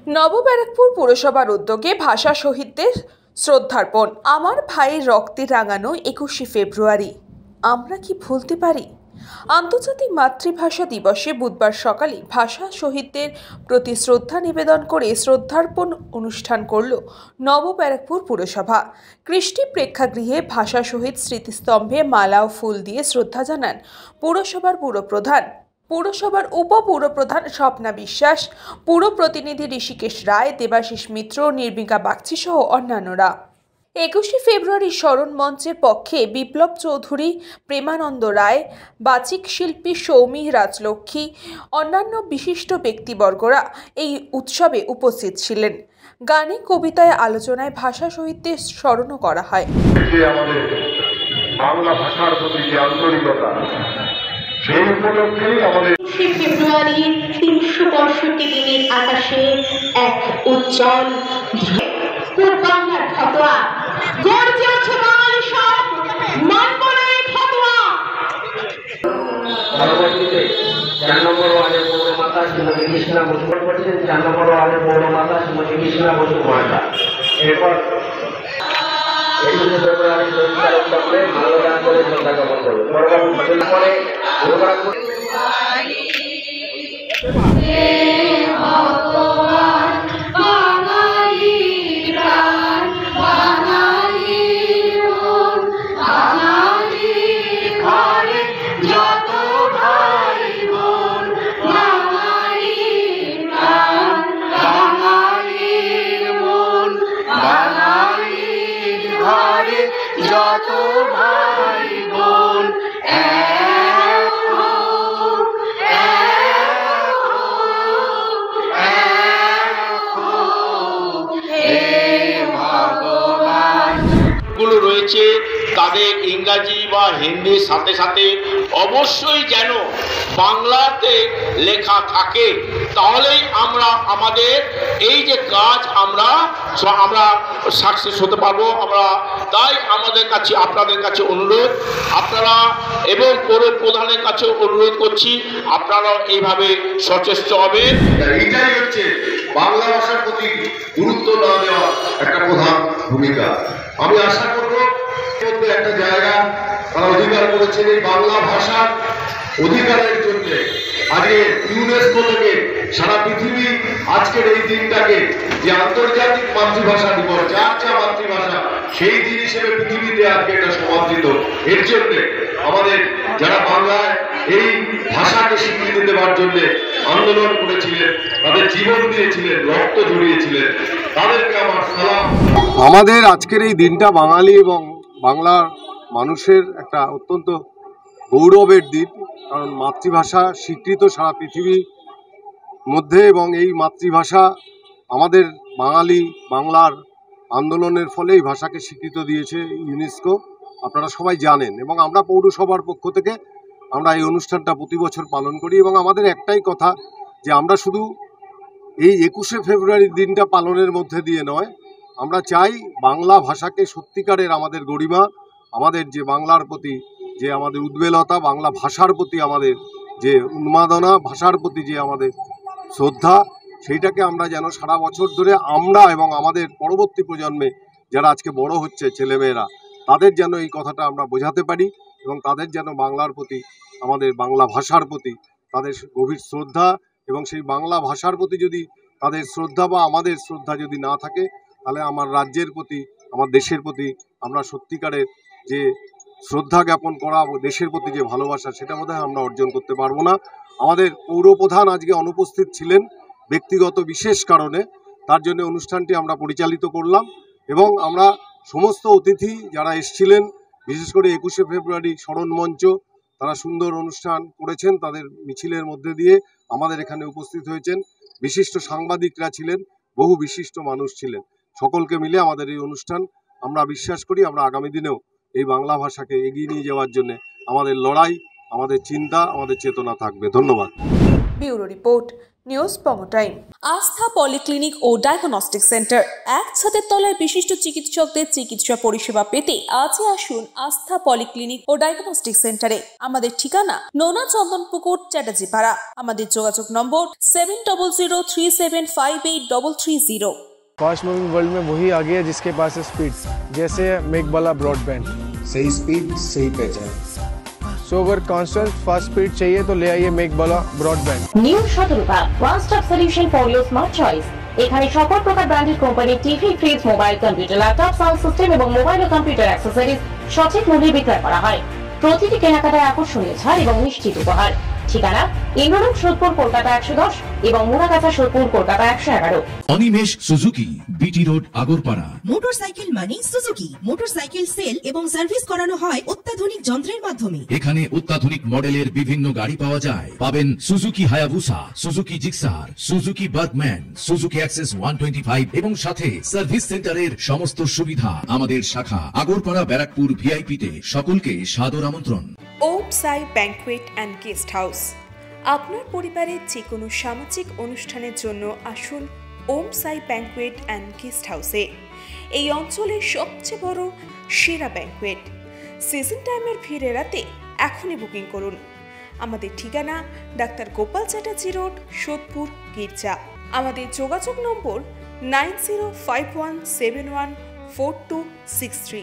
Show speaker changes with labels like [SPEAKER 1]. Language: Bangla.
[SPEAKER 1] নবব্যারাকপুর পুরসভার উদ্যোগে ভাষা শহীদদের শ্রদ্ধার্পণ। আমার ভাইয়ের রক্তে রাঙানো 21শে ফেব্রুয়ারি আমরা কি ভুলতে পারি? আন্তর্জাতিক মাতৃভাষা দিবসে বুধবার সকালে ভাষা শহীদদের প্রতি শ্রদ্ধা নিবেদন করে শ্রদ্ধার্পণ অনুষ্ঠান করল নবব্যারাকপুর পুরসভা। কৃষ্টি প্রেক্ষাগৃহে ভাষা শহীদ স্মৃতিস্তম্ভে মালা ও ফুল দিয়ে শ্রদ্ধা জানান পুরসভার পুরপ্রধান, পুরসভার উপপুরপ্রধান স্বপ্না বিশ্বাস, পুর প্রতিনিধি ঋষিকেশ রায়, দেবাশিস মিত্র, নির্মিকা বাগচি সহ অন্যান্যরা। 21শে ফেব্রুয়ারি স্মরণ মঞ্চের পক্ষে বিপ্লব চৌধুরী, প্রেমানন্দ রায়, বাচিক শিল্পী সৌমি রাজলক্ষ্মী, অন্যান্য বিশিষ্ট ব্যক্তিবর্গরা এই উৎসবে উপস্থিত ছিলেন। গানে, কবিতায়, আলোচনায় ভাষা শহীদদের স্মরণও করা হয়।
[SPEAKER 2] বাংলা ভাষার প্রতি যে আন্তরিকতা, সেই উপলক্ষেই আমাদের
[SPEAKER 3] ফেব্রুয়ারি 365 দিনের আকাশে এক উজ্জ্বল বাংলার ফতোয়া গর্জে আছে বাঙালি সব মঙ্গলের ফতোয়া।
[SPEAKER 4] পরবর্তীতে 4 নম্বর ওয়ার্ডের পৌরমাতা শ্রীমতী কৃষ্ণা বসু করছেন, 4 নম্বর ওয়ার্ডের পৌরমাতা শ্রীমতী কৃষ্ণা বসু মহাশয়া। এরপর 21শে ফেব্রুয়ারি শহীদদের উদ্যোগে মাল্যদান করে শ্রদ্ধা জ্ঞাপন করবে। পরবর্তী পরে যত ভাই বোন এক হোক, এক হোক, এক হোক, হে ভগবান।
[SPEAKER 5] গুলো রয়েছে তাদের ইংরাজি বা হিন্দির সাথে সাথে অবশ্যই যেন বাংলাতে লেখা থাকে, তাহলেই আমরা আমাদের এই যে কাজ আমরা সাকসেস হতে পারবো। আমরা তাই আমাদের কাছে, আপনাদের কাছে অনুরোধ, আপনারা এবং পৌর প্রধানের কাছে অনুরোধ করছি, আপনারাও এইভাবে সচেষ্ট হবেন।
[SPEAKER 2] এইটাই হচ্ছে বাংলা ভাষার প্রতি গুরুত্ব না দেওয়া একটা প্রধান ভূমিকা। আমি আশা করব একটা জায়গা তারা অধিকার করেছেন এই বাংলা ভাষার অধিকারের জন্য। আজকে ইউনেস্কো থেকে সারা পৃথিবী আজকের এই দিনটাকে যে আন্তর্জাতিক মাতৃভাষা দিবস, যার যা মাতৃভাষা, সেই দিন হিসেবে পৃথিবীতে আজকে এটা সমাদৃত। এর জন্য আমাদের যারা বাংলায় এই ভাষাকে স্বীকৃতি দেওয়ার জন্য আন্দোলন করেছিলেন, তাদের জীবন দিয়েছিলেন, রক্ত ঝরিয়েছিলেন, তাদেরকে আমার সালাম।
[SPEAKER 6] আমাদের আজকের এই দিনটা বাঙালি এবং বাংলার মানুষের একটা অত্যন্ত গৌরবের দিন, কারণ মাতৃভাষা স্বীকৃত সারা পৃথিবীর মধ্যে, এবং এই মাতৃভাষা আমাদের বাংলার আন্দোলনের ফলে এই ভাষাকে স্বীকৃত দিয়েছে ইউনেস্কো, আপনারা সবাই জানেন। এবং আমরা পৌরসভার পক্ষ থেকে আমরা এই অনুষ্ঠানটা প্রতি বছর পালন করি, এবং আমাদের একটাই কথা যে আমরা শুধু এই 21শে ফেব্রুয়ারির দিনটা পালনের মধ্যে দিয়ে নয়, আমরা চাই বাংলা ভাষাকে সত্যিকারের আমাদের গরিমা, আমাদের যে বাংলার প্রতি যে আমাদের উদ্বেলতা, বাংলা ভাষার প্রতি আমাদের যে উন্মাদনা, ভাষার প্রতি যে আমাদের শ্রদ্ধা, সেইটাকে আমরা যেন সারা বছর ধরে আমরা এবং আমাদের পরবর্তী প্রজন্মে যারা আজকে বড় হচ্ছে ছেলেমেয়েরা, তাদের যেন এই কথাটা আমরা বোঝাতে পারি, এবং তাদের যেন বাংলার প্রতি, আমাদের বাংলা ভাষার প্রতি তাদের গভীর শ্রদ্ধা, এবং সেই বাংলা ভাষার প্রতি যদি তাদের শ্রদ্ধা বা আমাদের শ্রদ্ধা যদি না থাকে, তাহলে আমার রাজ্যের প্রতি, আমার দেশের প্রতি আমরা সত্যিকারের যে শ্রদ্ধা জ্ঞাপন করা, দেশের প্রতি যে ভালোবাসা, সেটা বোধহয় আমরা অর্জন করতে পারবো না। আমাদের পৌরপ্রধান আজকে অনুপস্থিত ছিলেন ব্যক্তিগত বিশেষ কারণে, তার জন্য অনুষ্ঠানটি আমরা পরিচালিত করলাম, এবং আমরা সমস্ত অতিথি যারা এসেছিলেন, বিশেষ করে 21শে ফেব্রুয়ারি স্মরণ মঞ্চ, তারা সুন্দর অনুষ্ঠান করেছেন, তাদের মিছিলের মধ্যে দিয়ে আমাদের এখানে উপস্থিত হয়েছেন। বিশিষ্ট সাংবাদিকরা ছিলেন, বহু বিশিষ্ট মানুষ ছিলেন। সকলকে মিলে আমাদের এই অনুষ্ঠান, আমরা বিশ্বাস করি আমরা আগামী দিনেও এই বাংলা ভাষাকে এগিয়ে নিয়ে যাওয়ার জন্য আমাদের লড়াই, আমাদের চিন্তা, আমাদের চেতনা থাকবে। ধন্যবাদ।
[SPEAKER 1] ব্যুরো রিপোর্ট, নিউজ পঙ্গ টাইম। আস্থা পলিক্লিনিক ও ডায়াগনস্টিক সেন্টার, এক ছাদের তলায় বিশিষ্ট চিকিৎসকদের চিকিৎসা পরিষেবা পেতে আজই আসুন আস্থা পলিক্লিনিক ও ডায়াগনস্টিক সেন্টারে। আমাদের ঠিকানা নোনা চন্দনপুকুর, চ্যাটার্জিপাড়া। আমাদের যোগাযোগ নম্বর 7003758330।
[SPEAKER 7] फास्ट मूविंग वर्ल्ड में वही आगे है जिसके पास है स्पीड, जैसे मेघबाला ब्रॉडबैंड।
[SPEAKER 8] सही स्पीड सही पहचान।
[SPEAKER 7] सो अगर कांस्टेंट फास्ट स्पीड चाहिए तो ले आइए Meghbala broadband.
[SPEAKER 3] New Shatarupa one stop solution for your smart choice. এখানে সকল প্রকার ব্র্যান্ডেড কোম্পানির TV, fridge, mobile, computer, laptop, sound system এবং মোবাইল ও কম্পিউটার অ্যাক্সেসরিজ সঠিক মূল্যে বিক্রয় করা হয়। প্রতিটি কেনাকাটায় আকর্ষণীয় ছাড় এবং নিশ্চিত উপহার। ঠিকানা ইন্দ্রলোক, সোদপুর, কলকাতা 110 এবং Muragachha, Sodepur, Kolkata 111।
[SPEAKER 9] Animesh Suzuki, BT road, Agarpara.
[SPEAKER 10] Motorcycle মানে সুজুকি। মোটরসাইকেল সেল এবং সার্ভিস করানো হয় অত্যাধুনিক যন্ত্রের মাধ্যমে।
[SPEAKER 9] এখানে অত্যাধুনিক মডেলের বিভিন্ন গাড়ি পাওয়া যায়। পাবেন Suzuki Hayabusa, Suzuki Gixxer, Suzuki Bergman, Suzuki access 125 এবং সাথে সার্ভিস সেন্টারের সমস্ত সুবিধা। আমাদের শাখা আগরপাড়া, ব্যারাকপুর ভিআইপিতে। সকলকে সাদর আমন্ত্রণ।
[SPEAKER 1] ওম সাই ব্যাংকুয়েট অ্যান্ড গেস্ট হাউস। আপনার পরিবারের যে কোনো সামাজিক অনুষ্ঠানের জন্য আসুন ওম সাই ব্যাংকুয়েট অ্যান্ড গেস্ট হাউসে। এই অঞ্চলের সবচেয়ে বড় সেরা ব্যাংকুয়েট। সিজন টাইমের ভিড় এড়াতে এখনই বুকিং করুন। আমাদের ঠিকানা ডাক্তার গোপাল চ্যাটার্জি রোড, সোদপুর, গির্জা। আমাদের যোগাযোগ নম্বর 9051714263।